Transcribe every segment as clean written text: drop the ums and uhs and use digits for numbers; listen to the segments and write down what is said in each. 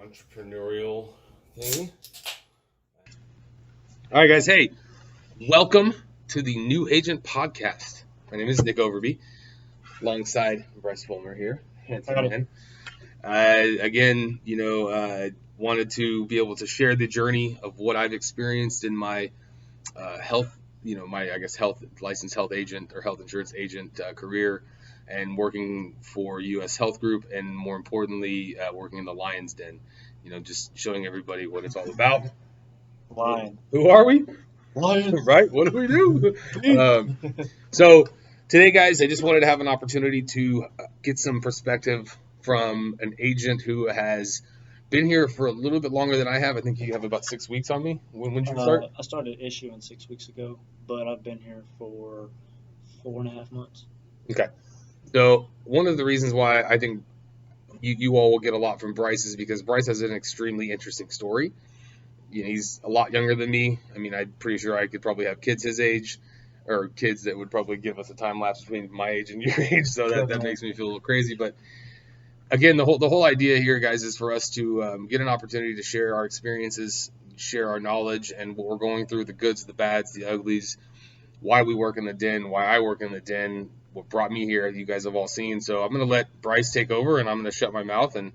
entrepreneurial thing. All right, guys. Hey, welcome to the New Agent Podcast. My name is Nick Overby, alongside Bryce Fulmer here, handsome man. Again, wanted to be able to share the journey of what I've experienced in my health, health licensed health agent or health insurance agent career, and working for U.S. Health Group, and more importantly, working in the Lion's Den. Just showing everybody what it's all about. Lion. Who are we? Lion. Right? What do we do? So today, guys, I just wanted to have an opportunity to get some perspective from an agent who has been here for a little bit longer than I have. I think you have about 6 weeks on me. When did you start? I started issuing 6 weeks ago, but I've been here for 4.5 months. Okay. So one of the reasons why I think you all will get a lot from Bryce is because Bryce has an extremely interesting story. He's a lot younger than me. I mean, I'm pretty sure I could probably have kids his age, or kids that would probably give us a time lapse between my age and your age. So that makes me feel a little crazy. But again, the whole idea here, guys, is for us to get an opportunity to share our experiences, share our knowledge, and what we're going through, the goods, the bads, the uglies, why we work in the den, why I work in the den, what brought me here, you guys have all seen. So I'm going to let Bryce take over, and I'm going to shut my mouth, and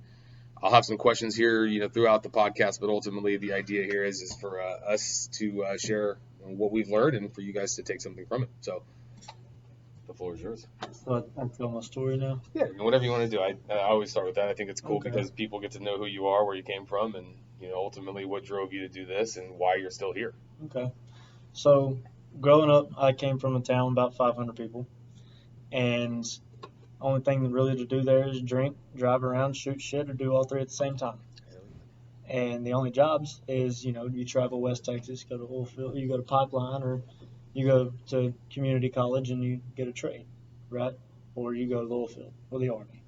I'll have some questions here, throughout the podcast. But ultimately, the idea here is for us to share what we've learned, and for you guys to take something from it. So the floor is yours. So I tell my story now? Yeah, whatever you want to do. I always start with that. I think it's cool because people get to know who you are, where you came from, and ultimately what drove you to do this and why you're still here. Okay. So growing up, I came from a town about 500 people, and only thing really to do there is drink, drive around, shoot shit, or do all three at the same time. And the only jobs is, you travel West Texas, go to oil field, you go to pipeline, or you go to community college and you get a trade, right? Or you go to the oil field or the Army.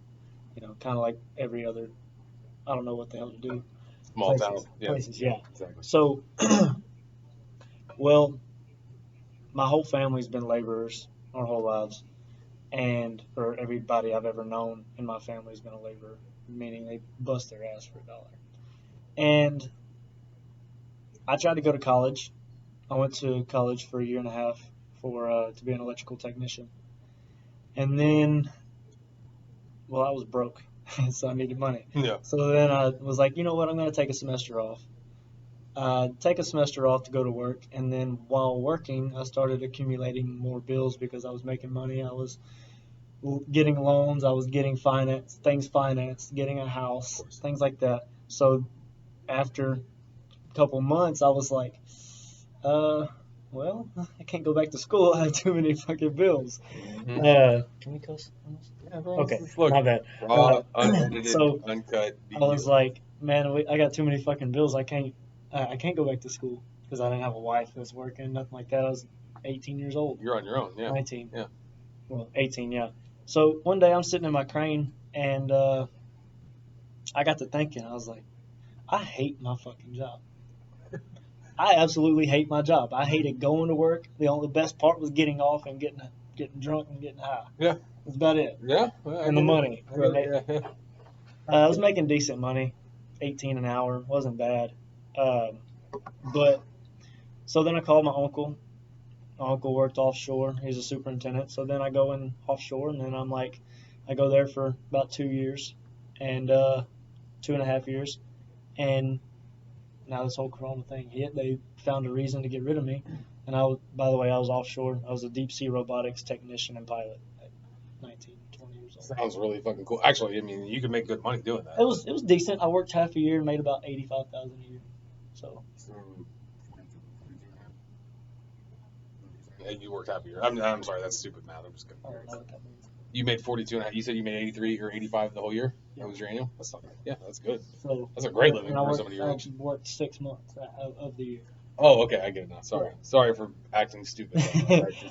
Kind of like every other, I don't know what the hell to do. Small town. Places, yeah. Exactly. So, well, my whole family's been laborers our whole lives. Or everybody I've ever known in my family's been a laborer, meaning they bust their ass for $1. And I tried to go to college. I went to college for 1.5 years to be an electrical technician. And then, well, I was broke, so I needed money. Yeah. So then I was like, you know what, I'm going to take a semester off. Take a semester off to go to work. And then while working, I started accumulating more bills because I was making money. I was getting loans. I was getting things financed, getting a house, things like that. So after a couple months, I was like, well, I can't go back to school. I have too many fucking bills. Mm-hmm. Can we cuss? Yeah, bro. Okay, Look, my bad. raw, unedited, so uncut. I was like, man, I got too many fucking bills. I can't go back to school because I didn't have a wife that was working, nothing like that. I was 18 years old. You're on your own, yeah. 19. Yeah. Well, 18, yeah. So one day I'm sitting in my crane and I got to thinking. I was like, I hate my fucking job. I absolutely hate my job. I hated going to work. The best part was getting off and getting drunk and getting high. Yeah. That's about it. Yeah. And the money. Right? Yeah. I was making decent money, $18 an hour. Wasn't bad. But so then I called my uncle. My uncle worked offshore. He's a superintendent. So then I go in offshore, and then I go there for about 2 years, and 2.5 years, and now this whole Corona thing hit. They found a reason to get rid of me, and by the way, I was offshore. I was a deep sea robotics technician and pilot at 19, 20 years old. Sounds really fucking cool. Actually, I mean, you could make good money doing that. It was decent. I worked half a year and made about $85,000 a year. So. You worked half a year. I'm sorry, that's stupid math. I'm just kidding. I don't know what that means. You made 42 and a half. You said you made 83 or 85 the whole year? Yeah. That was your annual? That's not bad. Yeah, that's good. So That's a great living and for somebody your I age. worked 6 months of the year. Oh, okay, I get it now. Sorry for acting stupid.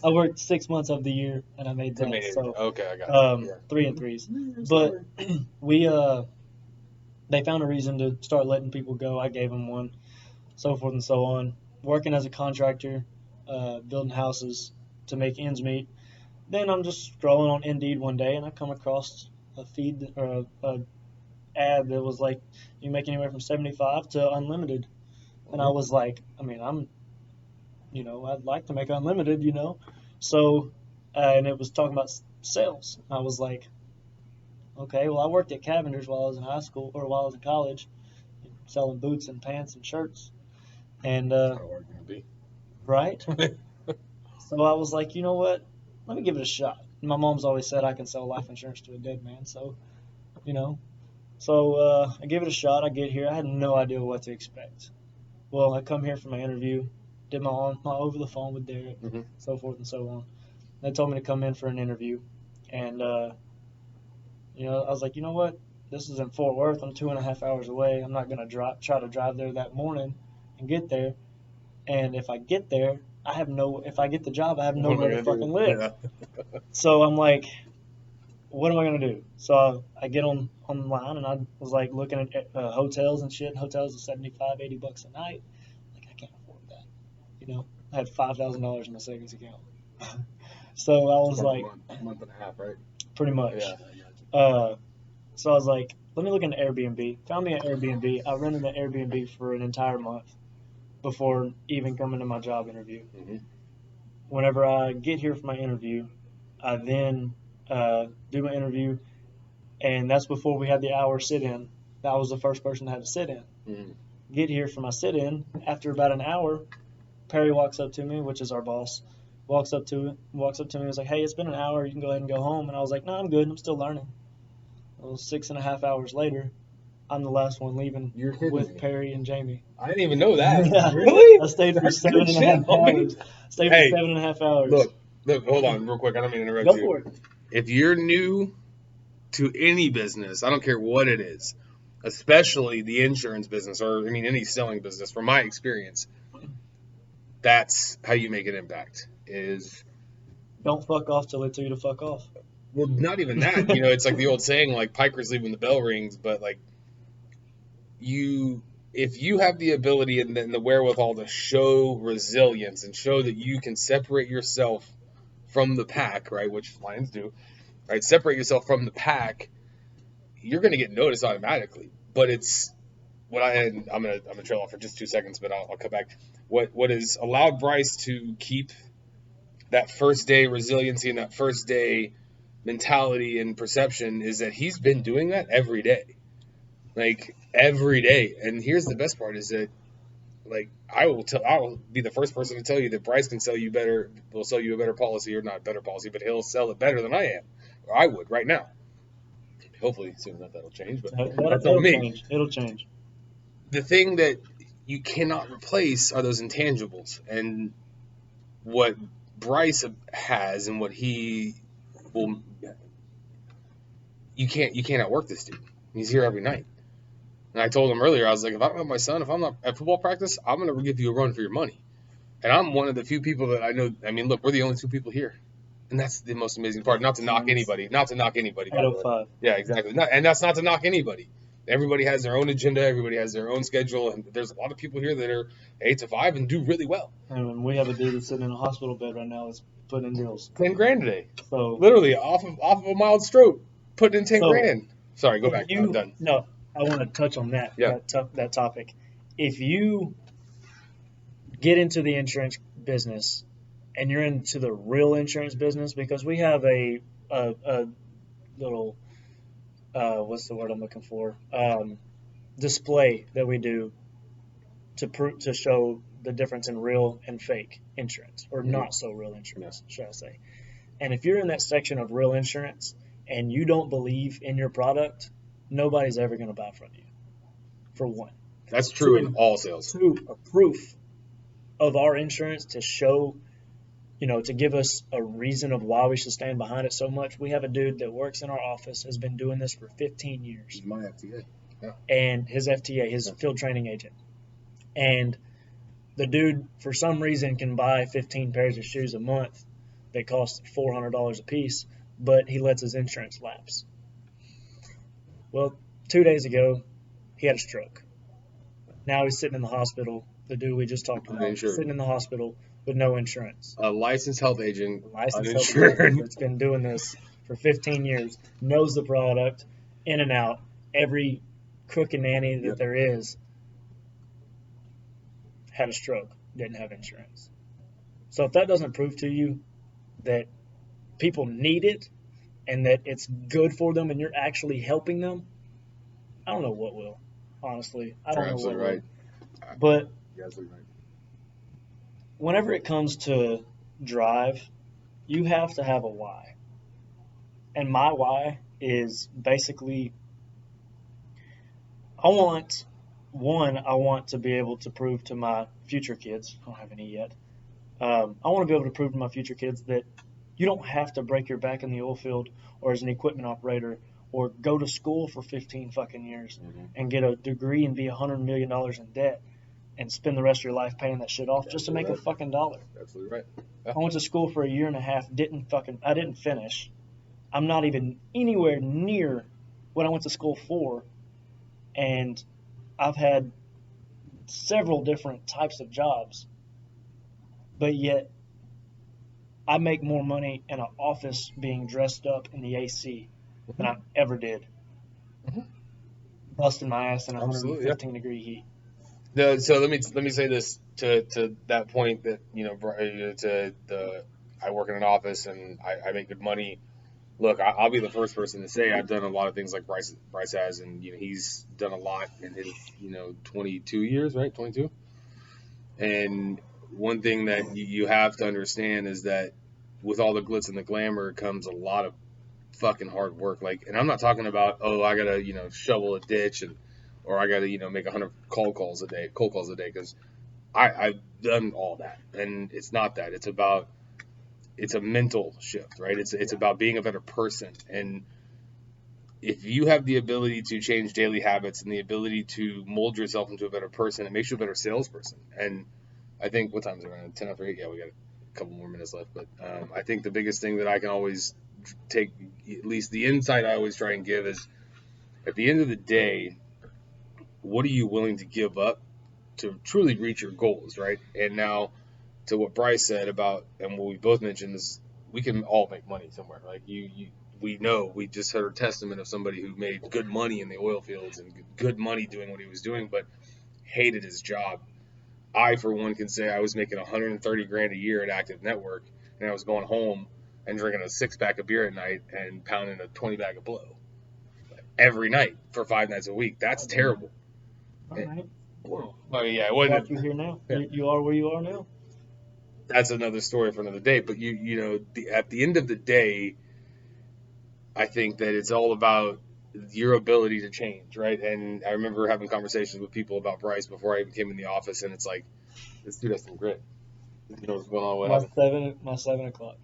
I worked 6 months of the year and I made that. So okay, I got it. Yeah. 3 and 3s. But they found a reason to start letting people go. I gave them one, so forth and so on. Working as a contractor, building houses to make ends meet. Then I'm just scrolling on Indeed one day and I come across a feed or a ad that was like, you make anywhere from 75 to unlimited. And I was like, I mean, I'd like to make unlimited, So, and it was talking about sales. I was like, okay, well, I worked at Cavender's while I was in high school or while I was in college, selling boots and pants and shirts. And, How hard can it be? right? So I was like, you know what? Let me give it a shot. My mom's always said I can sell life insurance to a dead man. So, you know, I gave it a shot. I get here. I had no idea what to expect. Well, I come here for my interview, did my over the phone with Derek, so forth and so on. They told me to come in for an interview, and I was like, you know what? This is in Fort Worth. I'm 2.5 hours away. I'm not gonna try to drive there that morning and get there. And if I get there, if I get the job, I have nowhere to fucking live. Yeah. So I'm like, what am I gonna do? So I get online and I was like looking at hotels and shit. Hotels are $75-$80 a night. Like I can't afford that. I had $5,000 in my savings account. So I was like, a month and a half, right? pretty much. Yeah. So I was like, let me look into Airbnb. Found me an Airbnb. I rented an Airbnb for an entire month before even coming to my job interview. Whenever I get here for my interview, I then do my interview, and that's before we had the hour sit-in. I was the first person to have a sit-in. Get here for my sit-in. After about an hour, Perry walks up to me, which is our boss. Walks up to me and was like, hey, it's been an hour. You can go ahead and go home. And I was like, no, I'm good. I'm still learning. Well, 6.5 hours later, I'm the last one leaving with Perry and Jamie. I didn't even know that. Yeah. Really? I stayed for 7.5 hours. Stayed for 7.5 hours. Look, hold on real quick. I don't mean to interrupt Go you. for it. If you're new to any business, I don't care what it is, especially the insurance business or, any selling business, from my experience, that's how you make an impact is... Don't fuck off till they tell you to fuck off. Well, not even that. It's like the old saying, like, Piker's leave when the bell rings, but, like, if you have the ability and the wherewithal to show resilience and show that you can separate yourself from the pack, right, which lions do, right, separate yourself from the pack, you're going to get noticed automatically. But it's I'm gonna trail off for just 2 seconds, but I'll come back. What has allowed Bryce to keep that first day resiliency and that first day mentality and perception is that he's been doing that every day. Like, every day. And here's the best part is that, like, I will be the first person to tell you that Bryce will sell you a better policy, or not a better policy, but he'll sell it better than I am, or I would right now. Hopefully soon enough that'll change, but that's on me. It'll change. The thing that you cannot replace are those intangibles, and what Bryce has and what he will, you can't outwork this dude. He's here every night. And I told him earlier, I was like, if I don't have my son, if I'm not at football practice, I'm going to give you a run for your money. And I'm one of the few people that I know. Look, we're the only 2 people here. And that's the most amazing part. Not to knock anybody. 805. Yeah, exactly. And that's not to knock anybody. Everybody has their own agenda. Everybody has their own schedule. And there's a lot of people here that are 8 to 5 and do really well. And we have a dude that's sitting in a hospital bed right now that's putting in deals. $10,000 a day. So literally off of a mild stroke, putting in $10,000. Sorry, go back. I'm done. No, I want to touch on that. Yeah. That topic. If you get into the insurance business and you're into the real insurance business, because we have a little what's the word I'm looking for? Display that we do to show the difference in real and fake insurance, or not so real insurance, should I say. And if you're in that section of real insurance and you don't believe in your product, nobody's ever going to buy from you, for one. That's true in all sales. Two, a proof of our insurance to show, to give us a reason of why we should stand behind it so much. We have a dude that works in our office, has been doing this for 15 years. He's my FTA. Yeah. And his FTA, his field training agent. And the dude, for some reason, can buy 15 pairs of shoes a month that cost $400 a piece, but he lets his insurance lapse. Well, 2 days ago, he had a stroke. Now he's sitting in the hospital. The dude we just talked about, sitting in the hospital with no insurance. A licensed health agent, uninsured, that's been doing this for 15 years, knows the product in and out, every crook and nanny that Yep. there is had a stroke, didn't have insurance. So if that doesn't prove to you that people need it and that it's good for them and you're actually helping them, I don't know what will. Honestly, I You're don't know what absolutely will. right. But You're absolutely right. whenever it comes to drive, you have to have a why. And my why is basically I want I want to be able to prove to my future kids, I don't have any yet. I want to be able to prove to my future kids that you don't have to break your back in the oil field or as an equipment operator or go to school for 15 fucking years and get a degree and be $100 million in debt and spend the rest of your life paying that shit off just to make a fucking dollar. Absolutely right. Yeah. I went to school for a year and a half, I didn't finish. I'm not even anywhere near what I went to school for, and I've had several different types of jobs, but yet I make more money in an office being dressed up in the AC than I ever did Mhm. busting my ass in Absolutely, yeah. 115-degree heat. So let me say this to that point that I work in an office and I make good money. Look, I'll be the first person to say I've done a lot of things like Bryce has, and he's done a lot in his 22 years, right? 22. And one thing that you have to understand is that with all the glitz and the glamour comes a lot of fucking hard work. Like, and I'm not talking about, oh, I gotta shovel a ditch or I gotta make 100 cold calls a day, because I've done all that, and it's not that. It's a mental shift, right? It's about being a better person, and if you have the ability to change daily habits and the ability to mold yourself into a better person, it makes you a better salesperson. And I think, what time is it around? 10 after 8? Yeah, we got a couple more minutes left. But I think the biggest thing that I can always take, at least the insight I always try and give, is at the end of the day, what are you willing to give up to truly reach your goals, right? And now, to what Bryce said about, and what we both mentioned, is we can all make money somewhere. Like we know, we just heard a testament of somebody who made good money in the oil fields and good money doing what he was doing, but hated his job. I, for one, can say I was making 130 grand a year at Active Network, and I was going home and drinking a 6-pack of beer at night and pounding a 20 bag of blow every night for 5 nights a week. That's terrible. All right. Well, I mean, yeah, it Got wasn't. you here now. Yeah. You are where you are now. That's another story for another day. But at the end of the day, I think that it's all about your ability to change, right? And I remember having conversations with people about Bryce before I even came in the office, and it's like, this dude has some grit. You know what's going on? What happened? My 7 o'clock.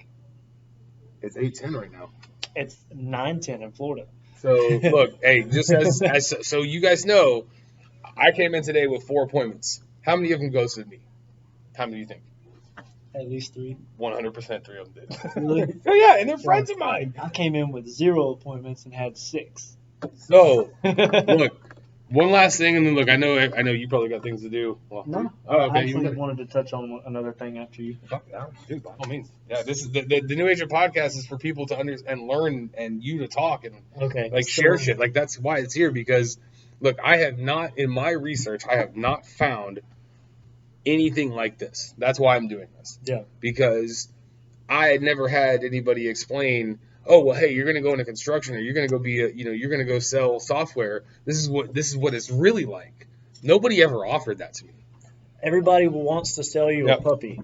It's 8:10 right now. It's 9:10 in Florida. So look, hey, just as so you guys know, I came in today with 4 appointments. How many of them ghosted me? How many do you think? At least 3. 100% 3 of them did. Really? Oh yeah, and they're friends of mine. I came in with 0 appointments and had 6. So look, one last thing, and then look, I know you probably got things to do. Well, No, oh, I okay. actually wanted to touch on another thing after you. Dude, by all means. Yeah, this is the New Ager podcast is for people to understand and learn, and you to talk and share shit. Like, that's why it's here, because look, I have not, in my research, I have not found anything like this. That's why I'm doing this. Yeah. Because I had never had anybody explain, oh, well, hey, you're going to go into construction, or you're going to go you're going to go sell software. This is what it's really like. Nobody ever offered that to me. Everybody wants to sell you a puppy.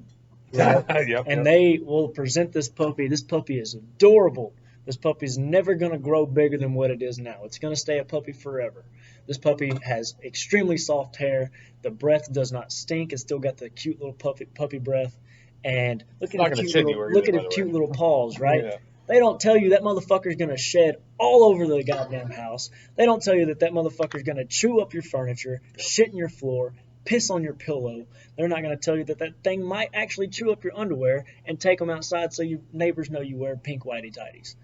Right? And they will present this puppy. This puppy is adorable. This puppy's never going to grow bigger than what it is now. It's going to stay a puppy forever. This puppy has extremely soft hair. The breath does not stink. It's still got the cute little puppy breath. And look at his cute little paws, right? Yeah. They don't tell you that motherfucker's going to shed all over the goddamn house. They don't tell you that motherfucker's going to chew up your furniture, shit in your floor, piss on your pillow. They're not going to tell you that thing might actually chew up your underwear and take them outside so your neighbors know you wear pink whitey tighties.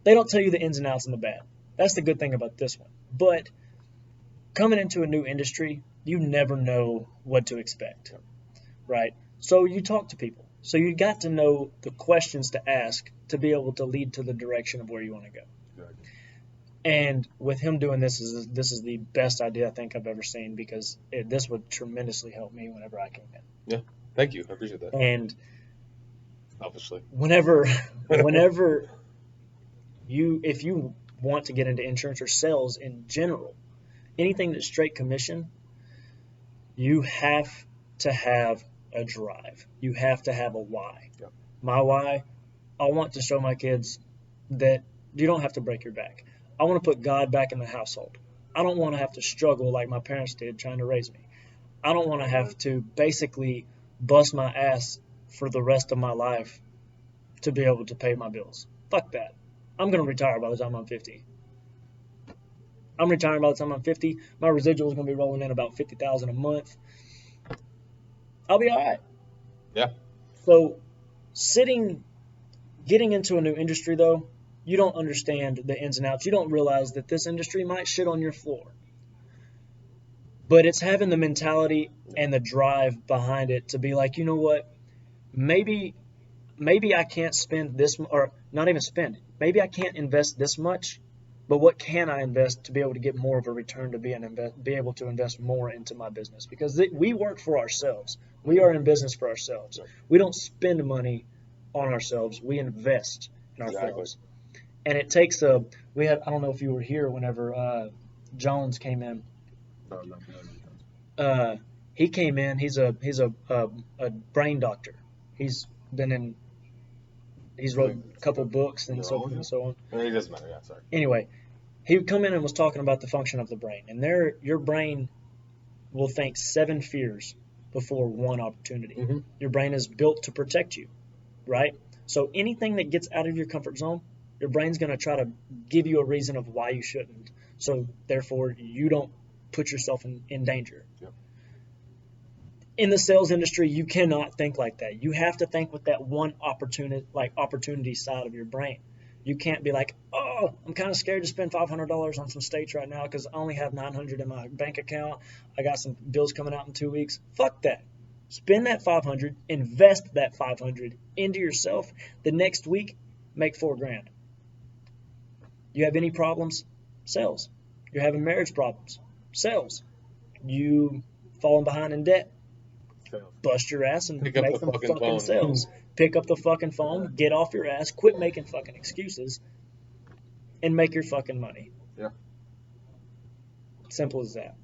They don't tell you the ins and outs and the bad. That's the good thing about this one. But coming into a new industry, you never know what to expect, right? So you talk to people. So you got to know the questions to ask to be able to lead to the direction of where you want to go. And with him doing this is the best idea I think I've ever seen, because this would tremendously help me whenever I came in. Yeah, thank you. I appreciate that. And Obviously, whenever if you want to get into insurance or sales in general, anything that's straight commission, you have to have a drive. You have to have a why. Yep. My why, I want to show my kids that you don't have to break your back. I want to put God back in the household. I don't want to have to struggle like my parents did trying to raise me. I don't want to have to basically bust my ass for the rest of my life to be able to pay my bills. Fuck that. I'm going to retire by the time I'm 50. I'm retiring by the time I'm 50. My residual is going to be rolling in about $50,000 a month. I'll be all right. Yeah. So getting into a new industry, though, you don't understand the ins and outs. You don't realize that this industry might shit on your floor. But it's having the mentality and the drive behind it to be like, you know what? Maybe I can't spend this, or not even spend. Maybe I can't invest this much, but what can I invest to be able to get more of a return, to be able to invest more into my business? Because we work for ourselves. We are in business for ourselves. We don't spend money on ourselves. We invest in ourselves. And it takes I don't know if you were here whenever Jones came in. He came in. He's a brain doctor. He's wrote a couple books and so forth and so on. It doesn't matter. Yeah, sorry. Anyway, he would come in and was talking about the function of the brain. And your brain will think 7 fears before 1 opportunity. Mm-hmm. Your brain is built to protect you, right? So anything that gets out of your comfort zone, your brain's going to try to give you a reason of why you shouldn't. So therefore, you don't put yourself in danger. Yep. In the sales industry, you cannot think like that. You have to think with that one opportunity side of your brain. You can't be like, oh, I'm kind of scared to spend $500 on some states right now because I only have $900 in my bank account. I got some bills coming out in 2 weeks. Fuck that. Spend that $500, invest that $500 into yourself. The next week, make $4,000. You have any problems? Sales. You're having marriage problems? Sales. You falling behind in debt? Bust your ass and Pick make up the some fucking phone. sales. Pick up the fucking phone, get off your ass, quit making fucking excuses, and make your fucking money. Yeah. Simple as that.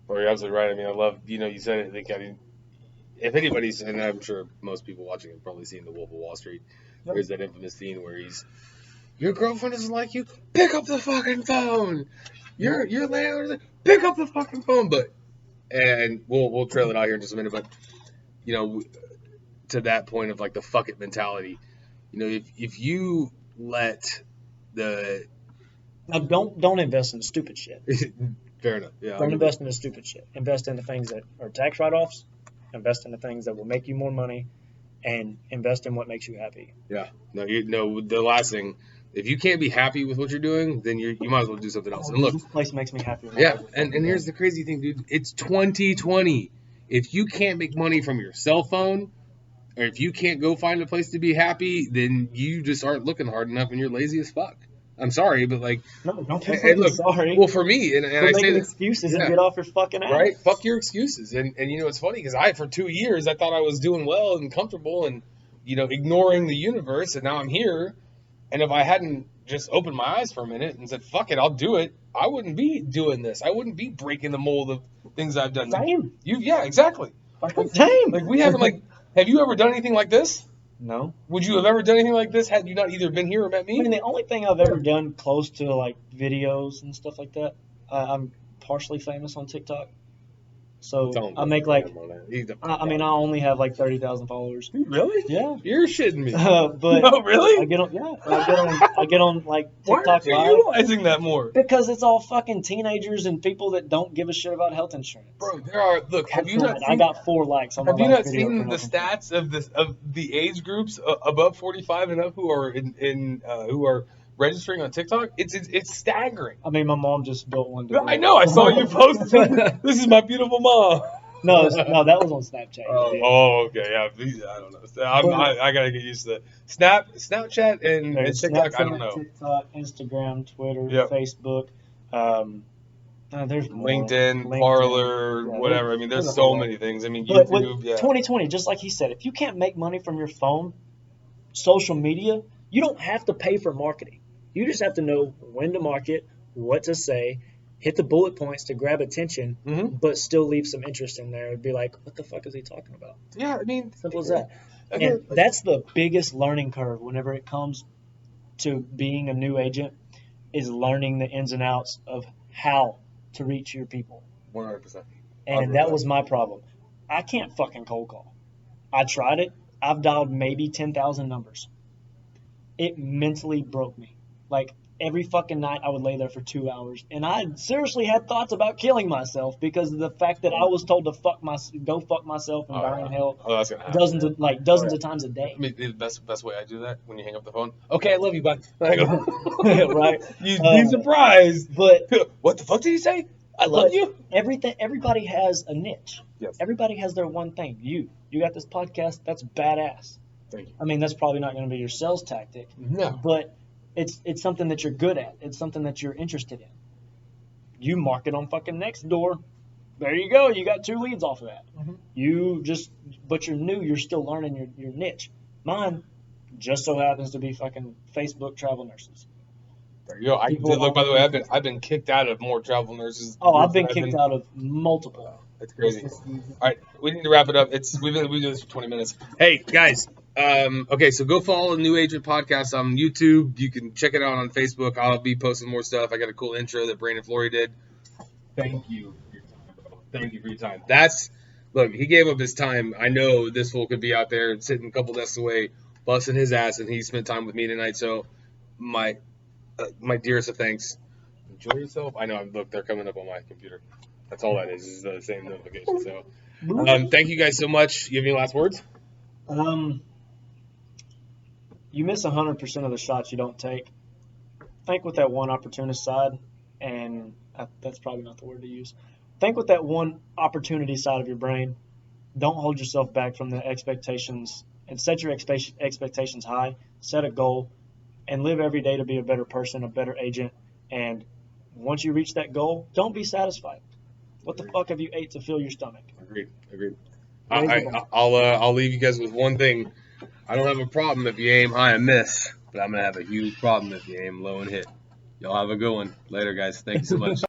Well, you're absolutely right. I mean, I love, you said it. If anybody's, and I'm sure most people watching have probably seen The Wolf of Wall Street, Yep. There's that infamous scene where your girlfriend doesn't like you, pick up the fucking phone. Your landlord, pick up the fucking phone. And we'll trail it out here in just a minute, but to that point of like the fuck it mentality, if you let the Now don't invest in stupid shit. fair enough, yeah. Don't invest in the stupid shit. Invest in the things that are tax write-offs. Invest in the things that will make you more money, and invest in what makes you happy. Yeah. No, the last thing, if you can't be happy with what you're doing, then you might as well do something else. And look, this place makes me happy. Yeah, and here's the crazy thing, dude. It's 2020. If you can't make money from your cell phone, or if you can't go find a place to be happy, then you just aren't looking hard enough and you're lazy as fuck. I'm sorry, but like, no, don't be look, sorry. Well, for me, and I say excuses and get off your fucking ass. Right? Fuck your excuses. And it's funny because for 2 years I thought I was doing well and comfortable and ignoring the universe, and now I'm here. And if I hadn't just opened my eyes for a minute and said, fuck it, I'll do it, I wouldn't be doing this. I wouldn't be breaking the mold of things I've done. Same. Yeah, exactly. Same. Like, we haven't, have you ever done anything like this? No. Would you have ever done anything like this had you not either been here or met me? I mean, the only thing I've ever done close to, videos and stuff like that, I'm partially famous on TikTok. So I make I only have 30,000 followers. Really? Yeah. You're shitting me. But no, really? I get on TikTok Why aren't you Live. utilizing that more? Because it's all fucking teenagers and people that don't give a shit about health insurance. Bro, there are. Look, have you not? I got 4 likes on my Have you not video seen the stats of the age groups above 45 and up who are who are registering on TikTok? It's staggering. I mean, my mom just built one. I know. I saw you post. This is my beautiful mom. No, that was on Snapchat. Okay, yeah. I don't know. But I gotta get used to Snapchat and there's TikTok. I don't Snapchat, know. TikTok, Instagram, Twitter, Yep. Facebook. There's more. LinkedIn, Parlor, Yeah, whatever. I mean, there's there's a so whole lot. many things. I mean, But with YouTube. Yeah. 2020, just like he said, if you can't make money from your phone, social media, you don't have to pay for marketing. You just have to know when to market, what to say, hit the bullet points to grab attention, Mm-hmm. but still leave some interest in there. It'd be like, what the fuck is he talking about? Yeah. I mean, Simple as that. again, And that's the biggest learning curve whenever it comes to being a new agent is learning the ins and outs of how to reach your people. 100%. And that was my problem. I can't fucking cold call. I tried it. I've dialed maybe 10,000 numbers. It mentally broke me. Like every fucking night I would lay there for 2 hours and I seriously had thoughts about killing myself because of the fact that I was told to go fuck myself and die in hell that's gonna happen. dozens of times a day. I mean, the best way I do that when you hang up the phone. Okay, I love you, bud. I go, Right? You'd be surprised. But What the fuck did he say? I love you. Everybody has a niche. Yes. Everybody has their one thing. You got this podcast. That's badass. Thank you. I mean, that's probably not going to be your sales tactic. No. But it's something that you're good at. It's something that you're interested in. You market on fucking Nextdoor. There you go. You got 2 leads off of that. Mm-hmm. But you're new. You're still learning your niche. Mine just so happens to be fucking Facebook travel nurses. There you go. Look, by the way, I've been kicked out of more travel nurses. Oh, I've been kicked out of multiple. That's crazy. All right, we need to wrap it up. We've been doing this for 20 minutes. Hey guys, okay, so go follow the New Agent Podcast on YouTube. You can check it out on Facebook. I'll be posting more stuff. I got a cool intro that Brandon Flory did. Thank you for your time, bro. Thank you for your time. Look, he gave up his time. I know this fool could be out there sitting a couple desks away, busting his ass, and he spent time with me tonight. So my dearest of thanks. Enjoy yourself. I know. Look, they're coming up on my computer. That's all that is the same notification. So, thank you guys so much. You have any last words? You miss 100% of the shots you don't take. Think with that one opportunist side, and that's probably not the word to use. Think with that one opportunity side of your brain. Don't hold yourself back from the expectations, and set your expectations high. Set a goal, and live every day to be a better person, a better agent. And once you reach that goal, don't be satisfied. What the fuck have you ate to fill your stomach? Agreed. I'll leave you guys with one thing. I don't have a problem if you aim high and miss, but I'm gonna have a huge problem if you aim low and hit. Y'all have a good one. Later, guys. Thank you so much.